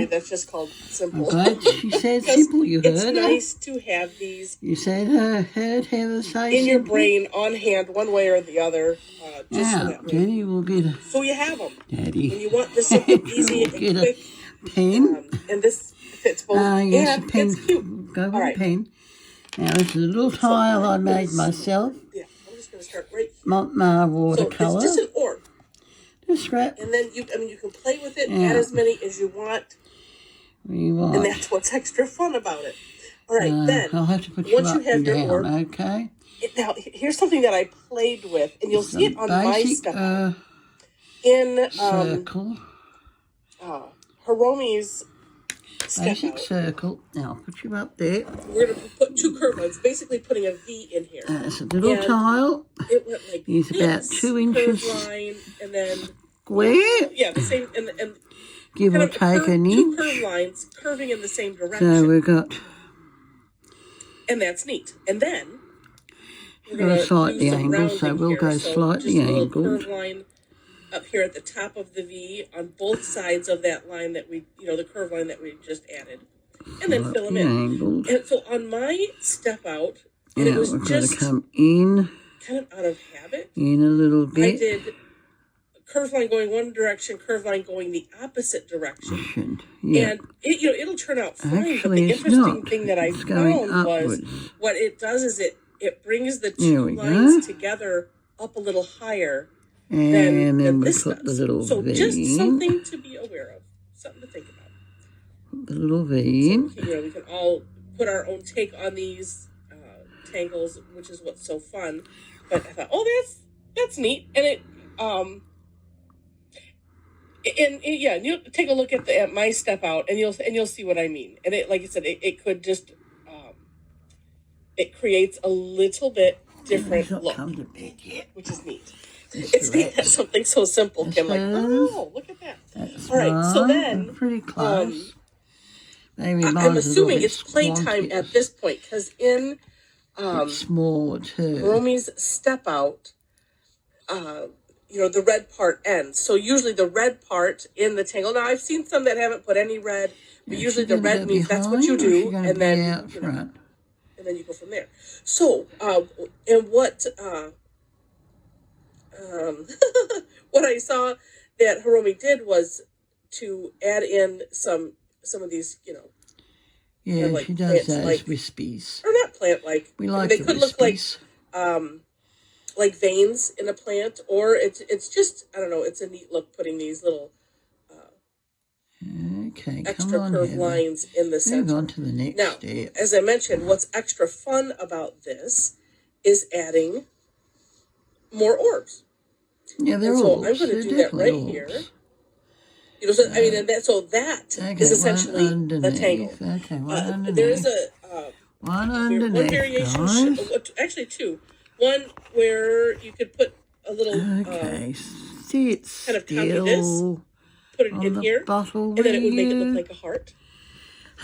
That's just called simple. I'm glad she said simple, you heard It's her. nice to have these You said heard her say in your simple? brain on hand, one way or the other. Just so Now, that way. Jenny will get a... So you have them. Daddy. When you want this simple, easy, and get quick. a pen. And this fits both. Yes, and a pen. it's cute. Go with a pen. Now, this is a little tile I made myself. Yeah, I'm just going to start right here. Montmar watercolour. So it's just an orb. Just scrap. And then you can play with it, add as many as you want. And that's what's extra fun about it. All right, then I'll have to put you once up you have and your down, orb, okay? Now here's something that I played with, and you'll see it on my stuff. In circle. Hiromi's Basic circle. Now I'll put you up there. We're going to put two curved lines, basically putting a V in here. It's a little tile. It went like it's about 2 inches curved line, and then square. Yeah, the same, and give or take an inch. Two curved lines curving in the same direction. So we've got. And that's neat. And then we're going to slightly angle, so we'll go slightly angled. Curved line up here at the top of the V on both sides of that line that we, the curved line that we just added, and then fill them in. Angled. And so on my step out, and it was just come in, kind of out of habit. In a little bit. I did curved line going one direction, curved line going the opposite direction. Yeah. And it'll turn out fine. Actually, but the interesting thing that I found upwards. was what it does is it brings the two lines together up a little higher than we this put does. the little so V just in. something to be aware of, something to think about. Put the little V in. So, we can all put our own take on these tangles, which is what's so fun. But I thought, that's neat, and it and you'll take a look at my step out, and you'll see what I mean. And it, like I said, it could just it creates a little bit different look, which is neat. It's neat that something so simple can look at that. All right, so then pretty close. I'm assuming it's playtime at this point because in it's smaller too. Hiromi's step out, the red part ends. So usually the red part in the tangle. Now I've seen some that haven't put any red, but usually the red means that's what you do, and then and then you go from there. So and what what I saw that Hiromi did was to add in some of these, Yeah, like she does those wispies. Or not plant-like. We like they could look like veins in a plant, or it's just, I don't know, it's a neat look putting these little extra curved lines in the center. Move on to the next step. As I mentioned, what's extra fun about this is adding more orbs. Yeah, they're orbs. So I'm going to do that right here. So that is essentially the tangle. Okay, one underneath. There is one underneath, one variation, actually two. One where you could put a little sit kind of copy this, put it in here, and then it would make it look like a heart.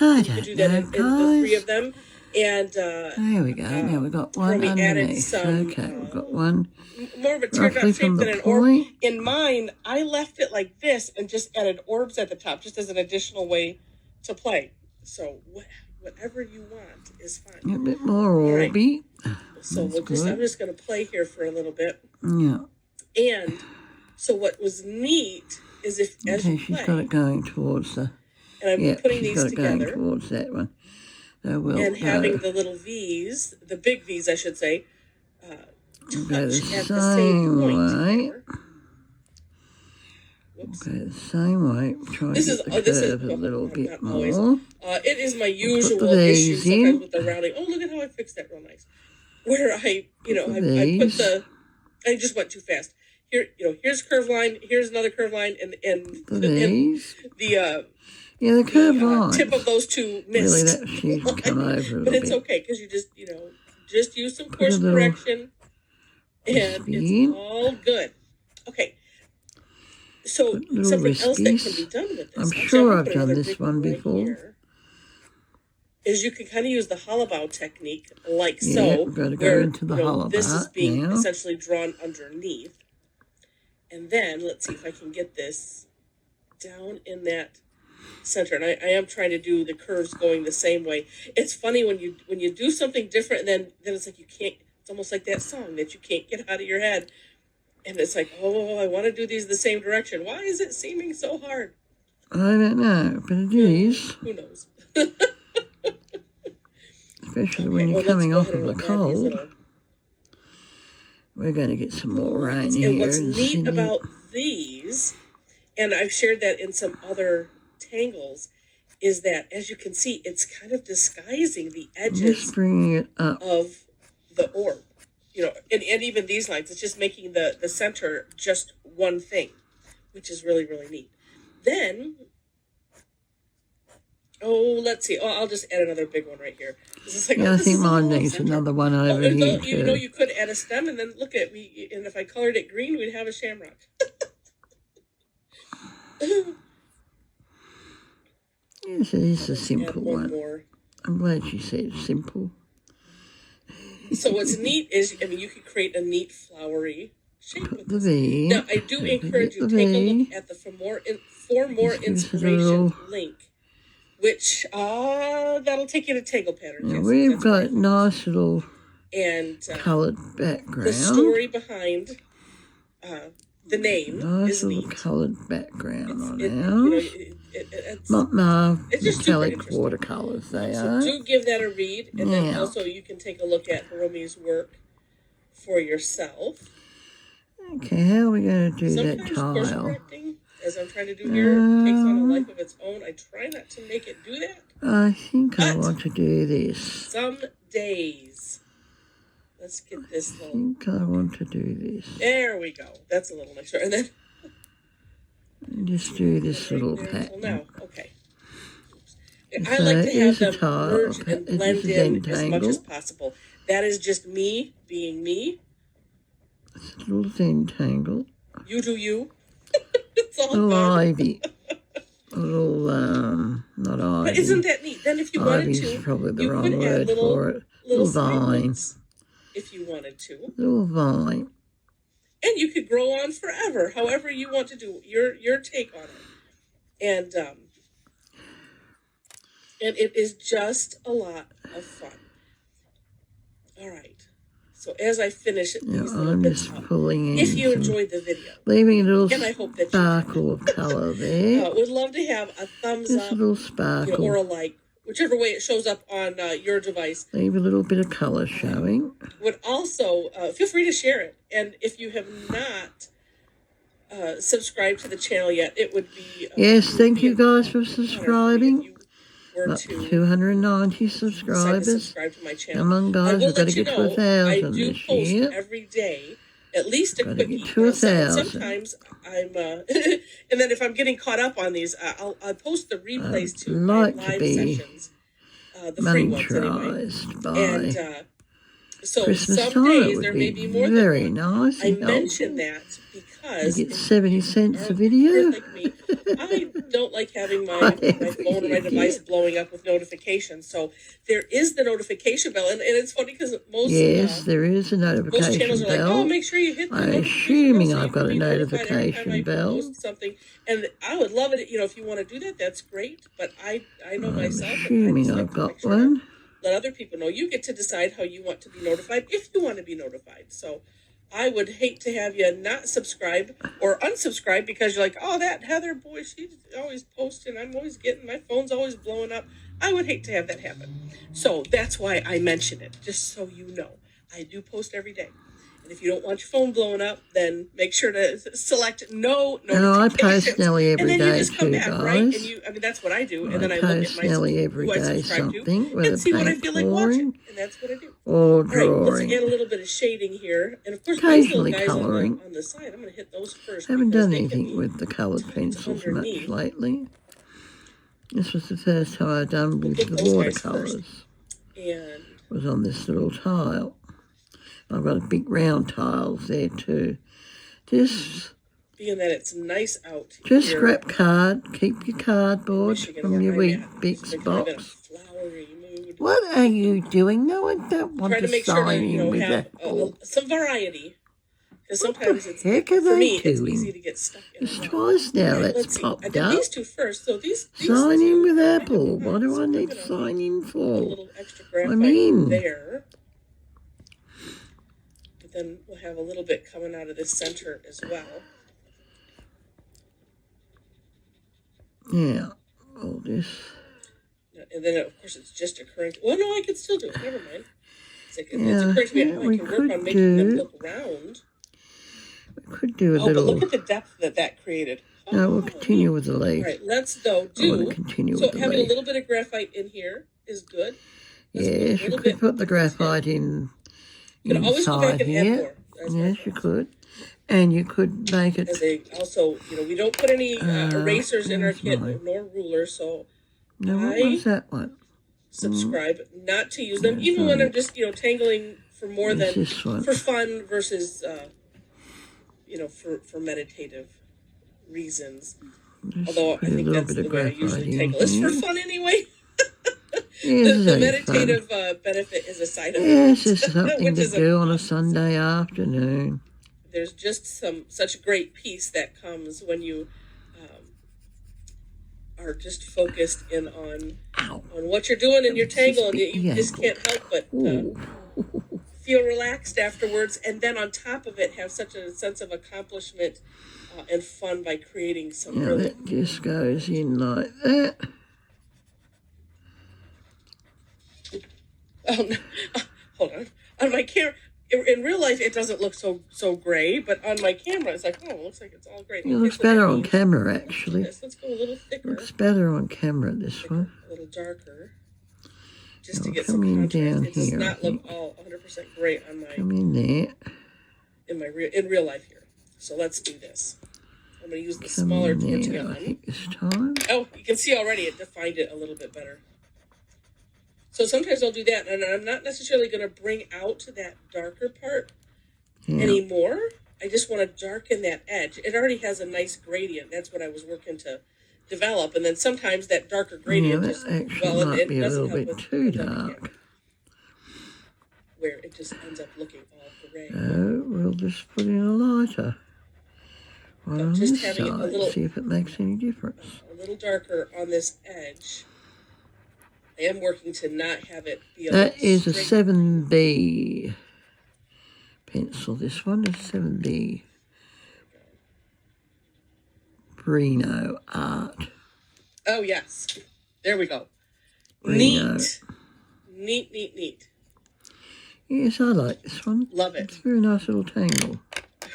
You could do that in the three of them. And there we go. Now we've got one underneath. We've got one. More of a teardrop shape than an orb. In mine, I left it like this and just added orbs at the top, just as an additional way to play. So whatever you want is fine. A bit more orby. Right. So I'm just going to play here for a little bit. Yeah. And so what was neat is as you play, she's got it going towards the. And I'm putting these together. Going towards that one. Having the little V's, the big V's, I should say, touch at the same point. Okay, the same way. Try to get the curve a little bit more. It is my usual issue sometimes with the rounding. Oh, look at how I fixed that real nice. Where I just went too fast. Here, here's a curved line. Here's another curved line, and the curved line. Tip of those two missed. Really, that should come over a little bit. But it's okay because you just use some course correction, and it's all good. Okay. So something else that can be done with this. I'm sure I've done this one before. Is you can kind of use the hollow bow technique, like so. We've got to go into the hollow bow. This is being essentially drawn underneath, and then let's see if I can get this down in that center, and I am trying to do the curves going the same way. It's funny when you do something different, and then it's like you can't. It's almost like that song that you can't get out of your head, and it's like, oh, I want to do these the same direction. Why is it seeming so hard? I don't know, but it is. Who knows? Especially when you're coming off of a cold. We're going to get some more rain here. And what's neat about these, and I've shared that in some other tangles, is that, as you can see, it's kind of disguising the edges just bringing it up of the orb. You know, and even these lines, it's just making the center just one thing, which is really, really neat. Then, let's see. I'll just add another big one right here. Like, yeah, I think mine needs another one over here too. You know, you could add a stem, and then look at me. And if I colored it green, we'd have a shamrock. Yes, it is a simple one. More. I'm glad you said simple. So what's neat is, I mean, you could create a neat flowery shape with this. V. Now, I do encourage you to take a look at the For More Inspiration link, which that'll take you to Tangle Patterns. Now, we've got nice little coloured background. The story behind the name nice is little neat. Coloured background on ours. It's just metallic watercolours they are. So do give that a read, and then also you can take a look at Hiromi's work for yourself. Okay, how are we going to do that tile? Course correcting, as I'm trying to do here, takes on a life of its own. I try not to make it do that. I think I want to do this. Some days. Let's get this little... I think I want to do this. There we go. That's a little nicer. And then... just do this little pattern. Now, okay. I like to have them merge and blend in as much as possible. That is just me being me. It's a little Zentangle. You do you. It's all a little fun. ivy. A little, not ivy. But isn't that neat? Then if you wanted to, Ivy's probably the you wrong could add word for it. Little vine. If you wanted to. Little vine. And you could grow on forever, however you want to do your take on it. And it is just a lot of fun. All right. So as I finish it, I'm just pulling in. If you enjoyed the video, leaving a little and I hope that sparkle of colour there. Would love to have a thumbs just up, a little sparkle, or a like, whichever way it shows up on your device. Leave a little bit of colour showing. Would also feel free to share it, and if you have not subscribed to the channel yet, it would be yes. Thank you guys for subscribing. Up to 290 subscribers. Subscribe to my channel. Come on, guys, we've got to get to 1,000 this year. Every day, at least a quickie. Get to 1,000. Sometimes I'm, and then if I'm getting caught up on these, I'll post the replays to my live sessions, the free ones anyway. And so Christmas some time days there may be more than very one. nice. I mention that because you get 70 cents a video. Like me, I don't like having my phone or my device blowing up with notifications. So there is the notification bell, and it's funny because most there is a notification most channels are bell. like, oh, make sure you hit the I'm notification assuming bell so I've got a notification bell. Post something, and I would love it. If you want to do that, that's great. But I know myself. Assuming I've got one. Let other people know. You get to decide how you want to be notified, if you want to be notified. So I would hate to have you not subscribe or unsubscribe because you're like, oh, that Heather, boy, she's always posting. I'm always getting, my phone's always blowing up. I would hate to have that happen. So that's why I mention it, just so you know. I do post every day. And if you don't want your phone blowing up, then make sure to select no notifications. And I post nearly every day too, back, guys. Right? And that's what I do. And then I look at my nearly every day something, whether and see what I feel like watching. And that's what I do. Or drawing. All right, let's add a little bit of shading here. And of course, occasionally these little guys colouring. on the side, I'm going to hit those first. I haven't done anything with the coloured pencils much lately. This was the first time I'd done with the watercolours. And was on this little tile. I've got a big round tiles there too. Just being that it's nice out. Just scrap card. Keep your cardboard from your wee big box. What are you doing? No, I don't want to sign in with that board. Some variety. Because sometimes it's, heck are for me, they it's doing? easy to get stuck in It's a rut. twice now All right, that's let's see. I popped did up. these two first. So these Sign in two with are kind of Apple. What behind, do so I I'm need gonna to sign in put a for? little extra graphite I'm in. there. But then we'll have a little bit coming out of the center as well. Yeah. All this. And then, of course, it's just occurring. Well, no, I can still do it. Never mind. It's Yeah, occurring to me, yeah, I we can work could on making them do. look round. We could do a Oh, but little. look at the depth that created. No, we'll Oh, continue neat. with the All leaf. right, let's though I want do. to continue So with the having a leaf. little bit of graphite in here is good. Let's put a Yes, you little could bit put the on graphite tip. in You can always go back inside and add here. more. As my Yes, you friends. could. And you could make it. As they also, we don't put any erasers in our where's kit mine? nor rulers, so No, what I was that one? subscribe not to use them, Where's even when mine? I'm just tangling for more Where's than this one? for fun versus for meditative reasons. Just Although I put a think little that's bit the of way I graphite usually in tangle. It's for here. fun anyway. Yes, The it's meditative fun. benefit is a side of Yes, it, it's something which to is do on a bonus. Sunday afternoon. There's just such great peace that comes when you are just focused in on what you're doing in your tangle, and you just can't help but feel relaxed afterwards, and then on top of it have such a sense of accomplishment and fun by creating some Now really. that just goes in like that. Oh, no. Hold on my camera. In real life, it doesn't look so gray, but on my camera, it's like, oh, it looks like it's all gray. It looks better on camera, actually. Yes, let's go a little thicker. Looks better on camera, this one. A little darker. Just to Now get come some in contrast. down It does here, I not look think. all 100% great on my Come in there. in real life here. So let's do this. I'm going to use the Come smaller in torch there, again. I think, this time. Oh, you can see already it defined it a little bit better. So sometimes I'll do that, and I'm not necessarily going to bring out that darker part anymore. I just want to darken that edge. It already has a nice gradient. That's what I was working to develop. And then sometimes that darker gradient that just, actually might be a little bit too dark. Where it just ends up looking all gray. So we'll just put in a lighter one on just this having it a side, little- see if it makes any difference. A little darker on this edge. I am working to not have it be a That is a straight. 7B pencil. This one is 7B. Reno Art. Oh, yes. There we go. Reno. Neat. Yes, I like this one. Love it. It's a very nice little tangle.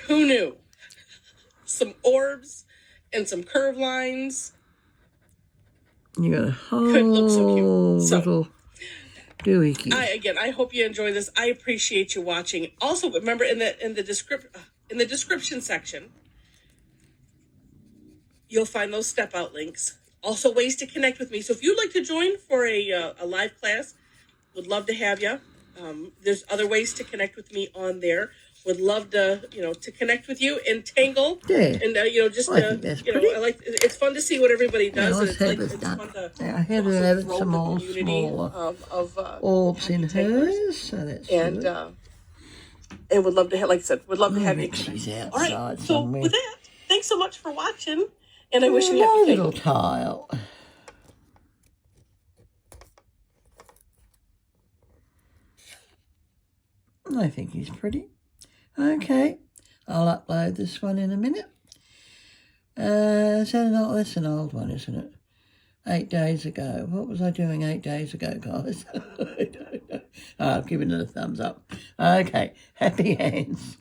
Who knew? Some orbs and some curve lines. You got a whole Could look so cute. So, little doohickey. I hope you enjoy this. I appreciate you watching. Also, remember in the description section, you'll find those step out links. Also, ways to connect with me. So if you'd like to join for a live class, would love to have you. There's other ways to connect with me on there. Would love to, to connect with you and tangle. Yeah. And, just, I think that's pretty. I like, it's fun to see what everybody does. let's and have it's this fun done. to Now, I had to also have grow some the more community smaller of orbs in tanglers. hers, so that's And, good. and would love to have, like I said, would love to have you. She's All outside right. So somewhere. with that, thanks so much for watching. And I wish you Hello, happy little tangling. tile. I think he's pretty. Okay, I'll upload this one in a minute. That's an old one, isn't it? 8 days ago. What was I doing 8 days ago, guys? I don't know. I've given it a thumbs up. Okay, happy hands.